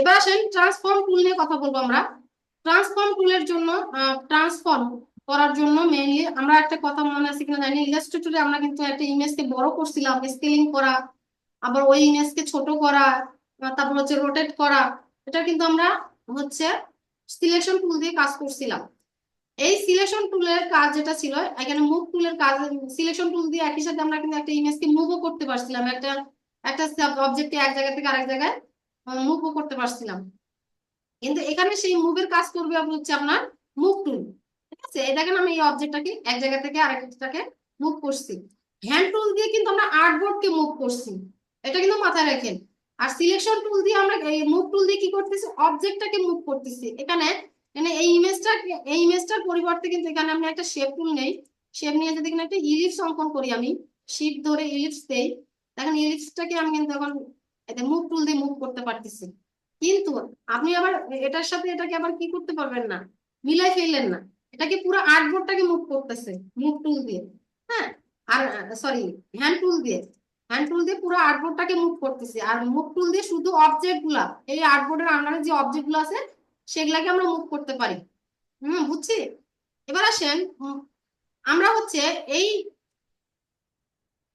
এবার আসেন ট্রান্সফর্ম টুল নিয়ে কথা বলবো আমরা। ট্রান্সফর্ম টুলের জন্য ট্রান্সফর্ম করার জন্য মেইনলি আমরা একটা কথা মনে আছে কিনা জানি, ইলাস্ট্রেটরে আমরা কিন্তু একটা ইমেজকে বড় করছিলাম, স্কেলিং করা, আবার ওই ইমেজকে ছোট করা, তারপর হচ্ছে রোটেট করা। এটা কিন্তু আমরা হচ্ছে সিলেকশন টুল দিয়ে কাজ করছিলাম। এই সিলেকশন টুলের কাজ যেটা ছিল, এখানে মুভ টুলের কাজ, সিলেকশন টুল দিয়ে একই সাথে আমরা কিন্তু একটা ইমেজকে মুভও করতে পারছিলাম, একটা একটা অবজেক্টকে এক জায়গা থেকে আরেক জায়গায় মুভও করতে পারছিলাম। কিন্তু এখানে সেই মুভের কাজ করবে হচ্ছে আপনার মুভ টুল। ঠিক আছে, এই দেখেন আমি এই অবজেক্টটাকে এক জায়গা থেকে আরেকটাকে মুভ করছি। হ্যান্ড টুল দিয়ে কিন্তু আমরা আর্টবোর্ডকে মুভ করছি, এটা কিন্তু মাথায় রাখেন। আর সিলেকশন টুল দিয়ে আমরা এই মুভ টুল দিয়ে কি করতেছি, অবজেক্টটাকে মুভ করতেছি। এখানে মানে এই ইমেজটার পরিবর্তে কিন্তু এখানে আমরা একটা শেপ টুল নেই, শেপ নিয়ে যদি এখানে একটা ইলিপস অঙ্কন করি, আমি শিফট ধরে ইলিপস দেই, দেখেন ইলিপসটাকে আমি কিন্তু এখন মুভ টুল দিয়ে মুভ করতে পারতেছি। কিন্তু আপনি আবার এটার সাথে এটাকে আবার কি করতে পারবেন না, মিলাই ফেললেন না। এটাকে পুরো আর্টবোর্ডটাকে মুভ করতেছে মুভ টুল দিয়ে। হ্যাঁ, আর সরি, হ্যান্ড টুল দিয়ে, হ্যান্ড টুল দিয়ে পুরো আর্টবোর্ডটাকে মুভ করতেছে, আর মুভ টুল দিয়ে শুধু অবজেক্ট গুলা, এই আর্টবোর্ডের আন্ডারে যে অবজেক্ট গুলো আছে সেগুলাকে আমরা মুভ করতে পারি। বুঝছি। এবার আসেন আমরা হচ্ছে এই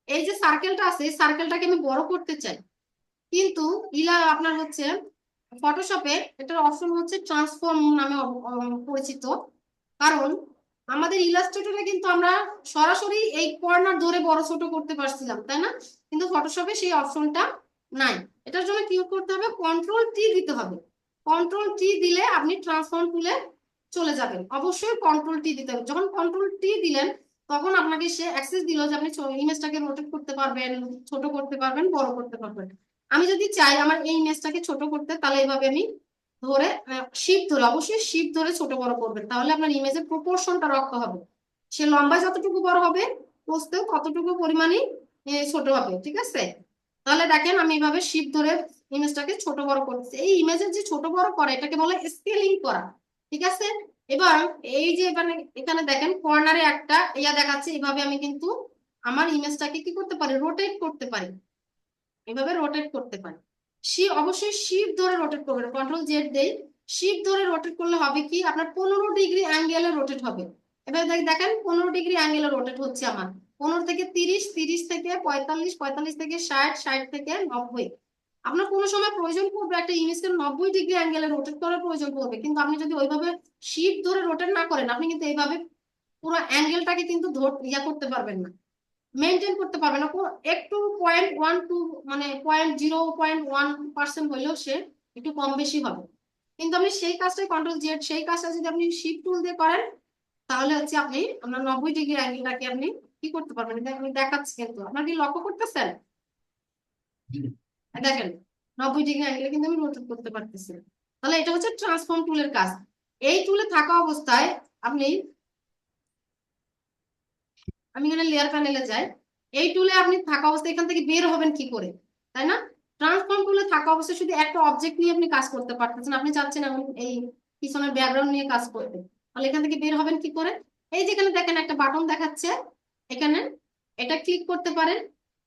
এই যে সার্কেলটা আছে, সার্কেলটাকে আমি বড় করতে চাই, কিন্তু আপনার হচ্ছে ফটোশপে এটার অপশন হচ্ছে ট্রান্সফর্ম নামে পরিচিত। কারণ আমাদের ইলাস্ট্রেটরে কিন্তু আমরা সরাসরি এই কর্নার ধরে বড় ছোট করতে পারছিলাম, তাই না? কিন্তু ফটোশপে সেই অপশনটা নাই। এটার জন্য কি করতে হবে, কন্ট্রোল টি দিতে হবে। কন্ট্রোল টি দিলে আপনি ট্রান্সফর্ম টুলে চলে যাবেন। অবশ্যই কন্ট্রোল টি দিতে হবে। যখন কন্ট্রোল টি দিলেন তখন আপনাকে সে অ্যাক্সেস দিল যে আপনি ইমেজটাকে রোটেট করতে পারবেন, ছোট করতে পারবেন, বড় করতে পারবেন। আমি যদি চাই আমার এই ইমেজটাকে ছোট করতে, তাহলে এইভাবে আমি ধরে শিফট ধরে, অবশ্যই শিফট ধরে ছোট বড় করবেন, তাহলে আপনার ইমেজের প্রপোর্শনটা রক্ষা হবে। সে লম্বায় যতটুকু বড় হবে, পোস্টেও ততটুকু পরিমাণই ছোট হবে। ঠিক আছে, তাহলে দেখেন আমি এইভাবে শিফট ধরে ইমেজটাকে ছোট বড় করতেছি। এই ইমেজের যে ছোট বড় করে এটাকে বলে স্কেলিং করা। ঠিক আছে, এবার এই যে এখানে এখানে দেখেন কর্নারে একটা ইয়া দেখাচ্ছে, এভাবে আমি কিন্তু আমার ইমেজটাকে কি করতে পারি, রোটেট করতে পারি। এভাবে রোটেট করতে পারি। অবশ্যই শিফট ধরে রোটেট করবেন, কন্ট্রোল জেড দেই, শিফট ধরে রোটেট করলে হবে কি, আপনার 15 ডিগ্রি অ্যাঙ্গেলে রোটেট হবে। এবার দেখেন 15 ডিগ্রি অ্যাঙ্গেলে রোটেট হচ্ছে আমার, 15 থেকে 30, 30 থেকে 45, 45 থেকে 60, 60 থেকে 90। আপনার কোনো সময় প্রয়োজন পড়বে একটা ইমেজকে 90 ডিগ্রি অ্যাঙ্গেলে রোটেট করার প্রয়োজন পড়বে, কিন্তু আপনি যদি ওইভাবে শিফট ধরে রোটেট না করেন, আপনি কিন্তু এইভাবে পুরো অ্যাঙ্গেলটাকে কিন্তু ইয়া করতে পারবেন না, মেনটেন করতে পারবে না। একটু 0.12 মানে 0.01% হইলেও সে একটু কম বেশি হবে। কিন্তু আপনি সেই কাজটাই কন্ট্রোল জেড, সেই কাজটা যদি আপনি শিফট টুল দিয়ে করেন, তাহলে হচ্ছে আপনি আপনার 90 ডিগ্রি অ্যাঙ্গেলটাকে আপনি কি করতে পারবেন। এটা আমি দেখাচ্ছি, কিন্তু আপনার কি লক্ষ্য করতেছেন? দেখেন 90 ডিগ্রি অ্যাঙ্গেলে কিন্তু আমি রোটেট করতে পারতেছি। তাহলে এটা হচ্ছে ট্রান্সফর্ম টুলের কাজ। এই টুলে থাকা অবস্থায় আপনি, আমি এখানে লেয়ার প্যানেলে যাই, এই টুলে আপনি থাকা অবস্থায় এখান থেকে বের হবেন কি করে, তাই না? ট্রান্সফর্ম টুলে থাকা অবস্থায় শুধু একটা অবজেক্ট নিয়ে আপনি কাজ করতে পারতেছেন, আপনি চাচ্ছেন এখন এই পিছনের ব্যাকগ্রাউন্ড নিয়ে কাজ করতে, তাহলে এখান থেকে বের হবেন কি করে? এই যেখানে দেখেন একটা বাটন দেখাচ্ছে, এখানে এটা ক্লিক করতে পারেন।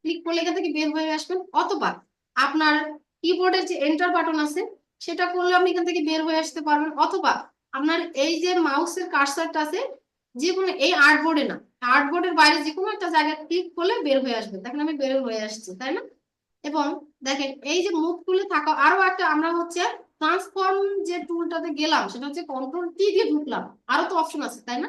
ক্লিক করলে এখান থেকে বের হয়ে আসবেন, অথবা আপনার কিবোর্ডের যে এন্টার বাটন আছে সেটা করলে আপনি এখান থেকে বের হয়ে আসতে পারবেন, অথবা আপনার এই যে মাউসের কার্সারটা আছে, যে কোনো এই আর্টবোর্ডে না, আর্টবোর্ডের বাইরে যে কোনো একটা জায়গায় ক্লিক করলে বের হয়ে আসবে। দেখেন আমি বের হয়ে আসছি, তাই না? এবং দেখেন এই যে মুভ টুলে থাকা আরো একটা, আমরা হচ্ছে ট্রান্সফর্ম যে টুলটাতে গেলাম সেটা হচ্ছে কন্ট্রোল টি দিয়ে ঢুকলাম, আরো তো অপশন আছে, তাই না?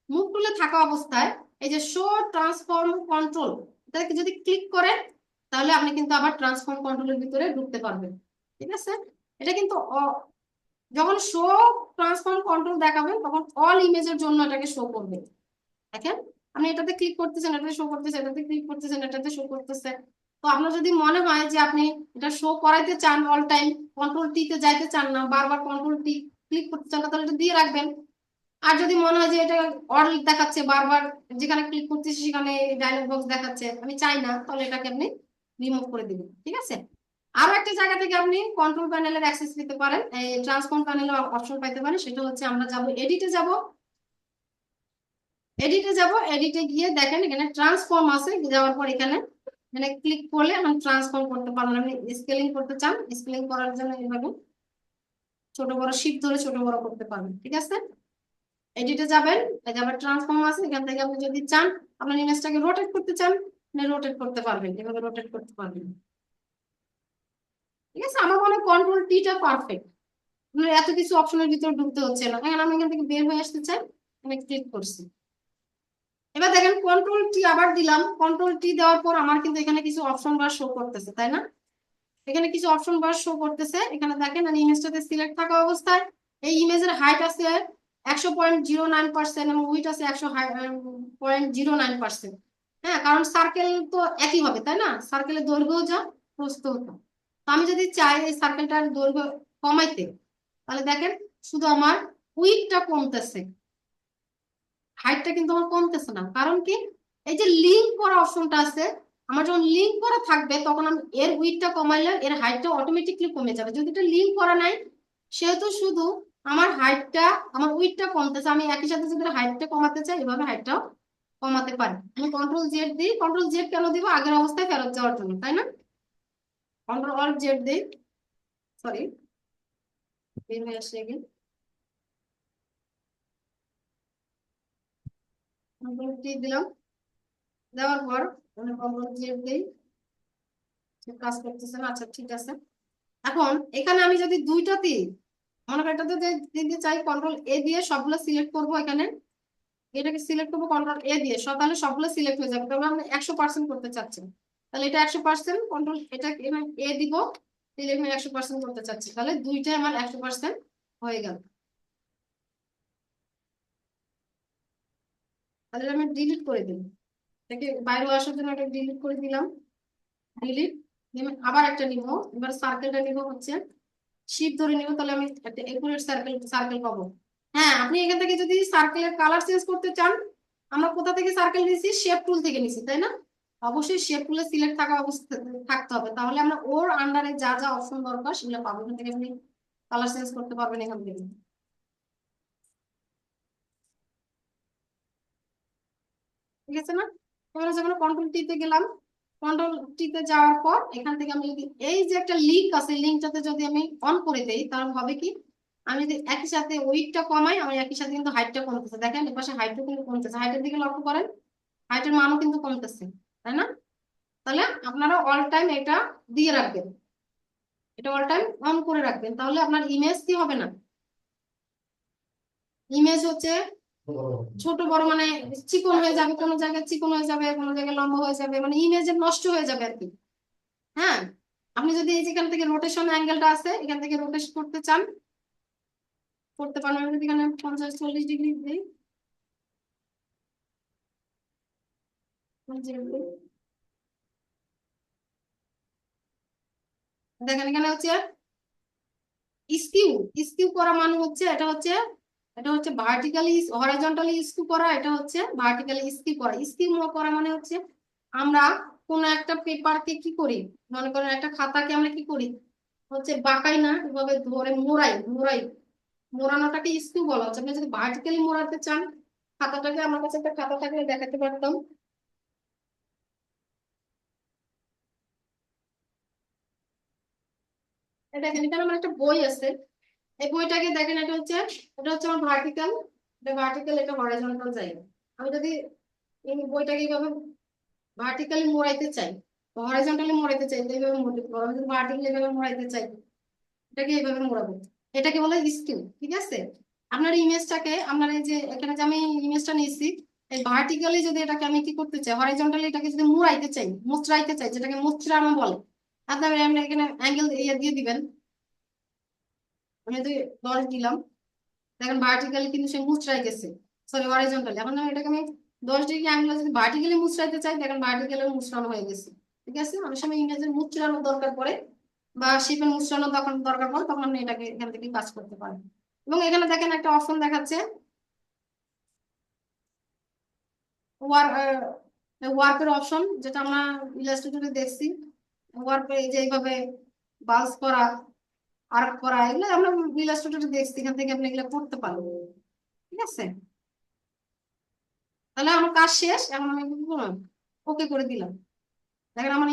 মুভ টুলে থাকা অবস্থায় এই যে শো ট্রান্সফর্ম কন্ট্রোল, এটাকে যদি ক্লিক করেন তাহলে আপনি কিন্তু আবার ট্রান্সফর্ম কন্ট্রোলের ভিতরে ঢুকতে পারবেন। ঠিক আছে, এটা কিন্তু যখন শো ট্রান্সফর্ম কন্ট্রোল দেখাবেন তখন অল ইমেজের জন্য এটাকে শো করবে। দেখেন আপনি এটাতে ক্লিক করতেছেন, এটাতে শো করতেছে, এটাতে ক্লিক করতেছেন, এটাতে শো করতেছে। তো আপনার যদি মনে হয় যে আপনি এটা শো করাইতে চান অল টাইম, কন্ট্রোল টি তে যাইতে চান না, বারবার কন্ট্রোল টি ক্লিক করতে চান না, তাহলে এটা দিয়ে রাখবেন। আর যদি মনে হয় যে এটা অল দেখাচ্ছে বারবার, যেখানে ক্লিক করতেছি সেখানে ডায়লগ বক্স দেখাচ্ছে, আমি চাই না, তাহলে এটাকে আপনি রিমুভ করে দিবেন। ঠিক আছে, আরো একটা জায়গা থেকে আপনি কন্ট্রোল প্যানেলের অ্যাক্সেস পেতে পারেন, এই ট্রান্সফর্ম প্যানেলের অপশন পাইতে পারেন। সেটা হচ্ছে আমরা যাব এডিটে, যাব এডিটে, যাব এডিটে গিয়ে দেখেন এখানে ট্রান্সফর্ম আছে, যাওয়ার পর এখানে এখানে ক্লিক করলে আপনি ট্রান্সফর্ম করতে পারবেন। আপনি স্কেলিং করতে চান, স্কেলিং করার জন্য এইভাবে ছোট বড় শিফট ধরে ছোট বড় করতে পারবেন, ঠিক আছে। এডিটে যাবেন, এই যে আবার ট্রান্সফর্ম আছে, এখান থেকে আপনি যদি চান আপনার ইমেজটাকে রোটেট করতে চান, রোটেট করতে পারবেন, এভাবে রোটেট করতে পারবেন, ঠিক আছে। আমার মনে হয় কন্ট্রোল টিটা পারফেক্ট, এত কিছু অপশনের ভিতরে ঢুকতে হচ্ছে না। এখন আমি এখান থেকে বের হয়ে আসতে চাই, আমি ক্লিক করছি। এবার দেখেন কন্ট্রোল টি আবার দিলাম, কন্ট্রোল টি দেওয়ার পর আমার কিন্তু এখানে কিছু অপশন বার শো করতেছে, তাই না? এখানে কিছু অপশন বার শো করতেছে, এখানে দেখেন আমি ইমেজটাতে সিলেক্ট থাকা অবস্থায় এই ইমেজের হাইট আছে 100.09% এবং উইথ আছে 100.09%। হ্যাঁ, কারণ সার্কেল তো একই হবে, তাই না? সার্কেলের দৈর্ঘ্য যা প্রস্থ হতো। তো আমি যদি চাই এই সার্কেলটার দৈর্ঘ্য কমাইতে, তাহলে দেখেন শুধু আমার উইথটা কমতেছে, হাইটটা কিন্তু আমার কমতেছে না। কারণ কি, এই যে লিঙ্ক করা অপশনটা আছে, আমার যখন লিঙ্ক করা থাকবে তখন আমি এর উইডথটা কমাইলে এর হাইটটা অটোমেটিকলি কমে যাবে। যদি এটা লিঙ্ক করা নাই সেহেতু শুধু আমার হাইটটা, আমার উইডথটা কমতেছে। আমি একই সাথে যদি হাইটটা কমাতে চাই এভাবে হাইটটাও কমাতে পারি। আমি কন্ট্রোল জেড দিই, কন্ট্রোল জেড কেন দিব? আগের অবস্থায় ফেরত যাওয়ার জন্য, তাই না? কন্ট্রোল অল্ট জেড দিই, সরি বের হয়ে আসে আগে, কন্ট্রোল টি দিলাম, দেওয়ার পর কন্ট্রোল জেড দিই, কাজ করতেছে না, আচ্ছা ঠিক আছে। এখন এখানে আমি যদি দুইটাতে মনে করি এটাতে দিতে চাই, কন্ট্রোল এ দিয়ে সবগুলো সিলেক্ট করব, এখানে এটাকে সিলেক্ট করবো কন্ট্রোল এ দিয়ে, সব তাহলে সবগুলো সিলেক্ট হয়ে যাবে। তাহলে আমি 100% করতে চাচ্ছি, তাহলে এটা 100%, কন্ট্রোল এটা এ দিব, দিলে আমি 100% করতে চাচ্ছি, তাহলে দুইটাই আমার 100% হয়ে গেল। তাহলে আমি ডিলিট করে দিই, এটাকে বাইরে আসার জন্য এটা ডিলিট করে দিলাম, ডিলিট। আবার একটা নিব, এবার সার্কেলটা নিব হচ্ছে শিপ ধরে নিব, তাহলে আমি একটা একুরেট সার্কেল সার্কেল পাবো। হ্যাঁ, আপনি এখান থেকে যদি সার্কেলের কালার চেঞ্জ করতে চান, আমরা কোথা থেকে সার্কেল নিয়েছি? শেপ টুল থেকে নিছি, তাই না? অবশ্যই শেপ টুলে সিলেক্ট থাকা অবস্থা থাকতে হবে, তাহলে আমরা ওর আন্ডারে যা যা অপশন দরকার সেগুলো পাবো। এখান থেকে আপনি কালার চেঞ্জ করতে পারবেন এখান থেকে, ঠিক আছে না? এবার যখন কন্ট্রোল টি তে গেলাম, কন্ট্রোল টি তে যাওয়ার পর এখান থেকে আমি যদি এই যে একটা লিঙ্ক আছে, লিঙ্কটাতে যদি আমি অন করে দেই তাহলে হবে কি, আমি যদি একই সাথে ওয়েটটা কমাই, আমার একই সাথে কিন্তু হাইটটা কমতেছে। দেখেন এপাশে হাইটও কিন্তু কমতেছে, হাইটের দিকে লক্ষ্য করেন, হাইটের মানও কিন্তু কমতেছে, তাই না? তাহলে আপনারা অল টাইম এটা দিয়ে রাখবেন, এটা অল টাইম অন করে রাখবেন, তাহলে আপনার ইমেজ কি হবে না, ইমেজ হচ্ছে ছোট বড় মানে চিকন হয়ে যাবে, কোনো জায়গায় চিকন হয়ে যাবে, কোনো জায়গায় লম্বা হয়ে যাবে, মানে ইমেজে নষ্ট হয়ে যাবে আর কি। হ্যাঁ, আপনি যদি এই যেখান থেকে রোটেশন অ্যাঙ্গেলটা আছে এখান থেকে রোটেশন করতে চান করতে পারেন। আমি যদি এখানে 50-40 ডিগ্রি দিই, দেখেন এখানে হচ্ছে স্কিউ, স্কিউ করা মানে হচ্ছে এটা হচ্ছে ভার্টিক্যালি হরাইজন্টালি স্কিউ করা, এটা হচ্ছে ভার্টিক্যালি স্কিউ করা। স্কিউ করা মানে হচ্ছে আমরা কোন একটা পেপারকে কি করি, মনে করেন একটা খাতাকে আমরা কি করি, হচ্ছে বাঁকাই না, এভাবে ধরে মোড়াই, মোড়ানোটাকে স্কিউ বলা হচ্ছে। আপনি যদি ভার্টিক্যালি মোড়াতে চান খাতাটাকে, আমার কাছে একটা খাতা থাকলে দেখাতে পারতাম, এটা এখানে এখানে আমার একটা বই আছে, এই বইটাকে দেখেন, এটা হচ্ছে আমার ভার্টিক্যাল, এটা ভার্টিক্যাল, এটা হরাইজন্টাল জায়গা। আমি যদি এই বইটাকে এইভাবে ভার্টিক্যালি মোড়াইতে চাই, হরাইজন্টালি মোড়াইতে চাই, এইভাবে মোড়াতে পারবো। আমি যদি ভার্টিক্যালি এইভাবে মোড়াইতে চাই, এটাকে এইভাবে মোড়াবো, এটাকে বলে স্কিউ, ঠিক আছে। আপনার ইমেজটাকে, আপনার এই যে এখানে যে আমি ইমেজটা নিয়েছি, এই ভার্টিক্যালি যদি এটাকে আমি কি করতে চাই, হরাইজন্টালি এটাকে যদি মুড়াইতে চাই, মুচড়াইতে চাই, যেটাকে মুচড়ানো বলে, আপনার এখানে অ্যাঙ্গেল দিয়ে দিবেন। আমি যদি 10 দিলাম, দেখেন ভার্টিক্যালি কিন্তু সে মুচড়াই গেছে, সরি হরাইজন্টালি। এখন এটাকে আমি 10 ডিগ্রি অ্যাঙ্গেল যদি ভার্টিক্যালি মুচড়াইতে চাই, দেখেন ভার্টিক্যালি মুচড়ানো হয়ে গেছে, ঠিক আছে। অনেক সময় ইমেজের মুচড়ানোর দরকার পড়ে বা শেপের মুচড়ানোর তখন দরকার পড়ে, তখন আপনি এটাকে এখান থেকে কাজ করতে পারেন। এবং এখানে দেখেন একটা অপশন দেখাচ্ছে ওয়ার্ক, ওয়ার্কের অপশন, যেটা আমরা ইলাস্ট্রেটরে দেখছি। ওয়ার্ক এই যে এইভাবে বাল্স করা, আর্ক করা, এগুলো আমরা ইলাস্ট্রেটরে দেখছি, এখান থেকে আপনি এগুলো করতে পারবেন, ঠিক আছে। তাহলে আমার কাজ শেষ, এখন আমি কি করলাম, ওকে করে দিলাম। দেখেন আমার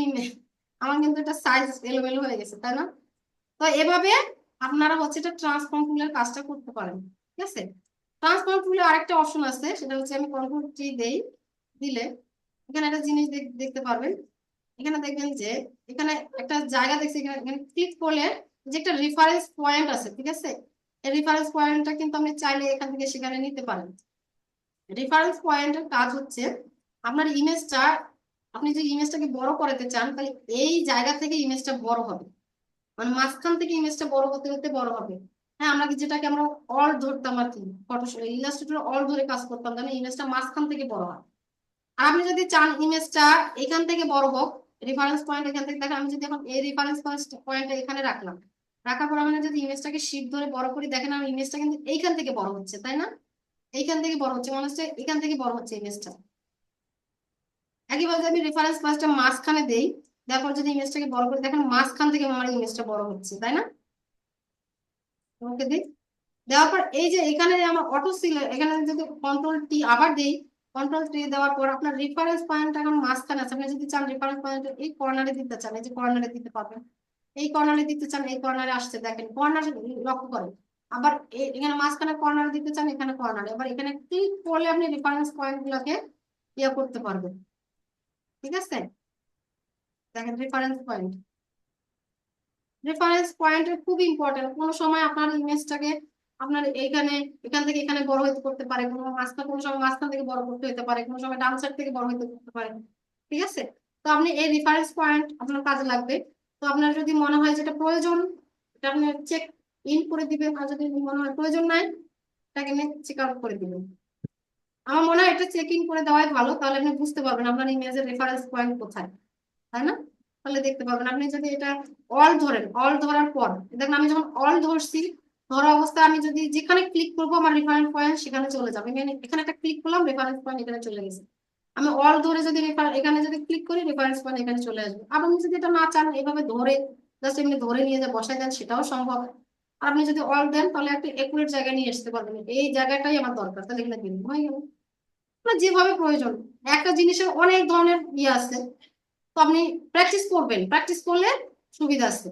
আমার কিন্তু এটা সাইজ এলোমেলো হয়ে গেছে, তাই না? তো এভাবে আপনারা হচ্ছে এটা ট্রান্সফর্ম টুলের কাজটা করতে পারেন। ঠিক আছে, ট্রান্সফর্ম টুলে আরেকটা অপশন আছে, সেটা হচ্ছে আমি কন্ট্রোল টি দেই, দিলে এখানে একটা জিনিস দেখতে পারবেন। এখানে দেখবেন যে এখানে একটা জায়গা দেখছি, এখানে ক্লিক করলে যে একটা রেফারেন্স পয়েন্ট আছে, ঠিক আছে, এই রেফারেন্স পয়েন্টটা কিন্তু আপনি চাইলে এখান থেকে সেখানে নিতে পারেন। রেফারেন্স পয়েন্টের কাজ হচ্ছে আপনার ইমেজটা, আপনি যদি ইমেজটাকে বড় করাতে চান তাহলে এই জায়গা থেকে ইমেজটা বড় হবে, মানে মাঝখান থেকে ইমেজটা বড় হতে হতে বড় হবে। হ্যাঁ, আমরা যেটাকে আমরা অল ধরতাম আর কি, ফটো ইলাস্ট্রেটর অল ধরে কাজ করতাম, তাহলে ইমেজটা মাঝখান থেকে বড় হয়। আর আপনি যদি চান ইমেজটা এখান থেকে বড় হোক, রেফারেন্স পয়েন্ট এখান থেকে দেখেন, আমি যদি এখন এই রেফারেন্স পয়েন্টটা এখানে রাখলাম, রাখার পর আমি যদি ইমেজটাকে শিফট ধরে বড় করি, দেখেন আমার ইমেজটা কিন্তু এইখান থেকে বড় হচ্ছে, তাই না? এইখান থেকে বড় হচ্ছে, মনে হচ্ছে এখান থেকে বড় হচ্ছে ইমেজটা। একইভাবে যদি আমি রেফারেন্স পয়েন্টটা মাঝখানে দেই, তারপর যদি ইমেজটাকে বড় করে দেখেন মাঝখান থেকে আমার ইমেজটা বড় হচ্ছে, তাই না? ওকে দিই, দেওয়ার পর এই যে এখানে আমার অটো সিলেক্ট, এখানে যদি কন্ট্রোল টি আবার দেই, কন্ট্রোল টি দেওয়ার পর আপনার রেফারেন্স পয়েন্ট এখন মাঝখানে আছে, আপনি যদি চান রেফারেন্স পয়েন্ট এই কর্নারে দিতে চান, এই যে কর্নারে দিতে পারবেন, এই কর্নারে দিতে চান, এই কর্নারে আসছে, দেখেন কর্নার লক্ষ্য করেন। আবার এখানে মাঝখানে কর্নারে দিতে চান, এখানে কর্নারে, আবার এখানে ক্লিক করলে আপনি রেফারেন্স পয়েন্ট গুলোকে ইয়ে করতে পারবেন। ঠিক আছে, দেখেন রেফারেন্স পয়েন্ট, রেফারেন্স পয়েন্ট খুব ইম্পর্টেন্ট। কোনো সময় আপনার ইমেজটাকে আপনার এইখানে, এখান থেকে এখানে বড় হইতে করতে পারে, কোনো মাঝখান, কোনো সময় মাঝখান থেকে বড় করতে হতে পারে, কোনো সময় ডান সাইড থেকে বড় হইতে করতে পারে। ঠিক আছে, তো আপনি এই রেফারেন্স পয়েন্ট আপনার কাজে লাগবে। তো আপনার যদি মনে হয় যেটা প্রয়োজন, এটা আপনি চেক ইন করে দিবেন, আর যদি মনে হয় প্রয়োজন নাই, এটাকে চেক আউট করে দিবেন। আমার মনে হয় এটা চেক ইন করে দেওয়াই ভালো, তাহলে আপনি বুঝতে পারবেন আপনার ইমেজের রেফারেন্স পয়েন্ট কোথায়, তাই না? তাহলে দেখতে পাবেন। আপনি যদি এটা অল ধরেন, অল ধরার পর দেখেন আমি যখন অল ধরছি, ধরা অবস্থায় আমি যদি যেখানে ক্লিক করবো আমার রেফারেন্স পয়েন্ট সেখানে চলে যাবে, এখানে একটা ক্লিক করলাম রেফারেন্স পয়েন্ট এখানে চলে গেছে। আমি অল ধরে যদি এখানে যদি ক্লিক করি রেফারেন্স পয়েন্ট এখানে চলে আসবে। আপনি যদি এটা না চান এভাবে ধরে জাস্ট এমনি ধরে নিয়ে যা বসায় দেন, সেটাও সম্ভব। আর আপনি যদি অল দেন তাহলে একটা একুরেট জায়গায় নিয়ে আসতে পারবেন, এই জায়গাটাই আমার দরকার, তাহলে এখানে দিন হয়ে গেল। আপনার যেভাবে প্রয়োজন, একটা জিনিসের অনেক ধরনের ইয়ে আছে, তো আপনি প্র্যাকটিস করবেন, প্র্যাকটিস করলে সুবিধা আছে।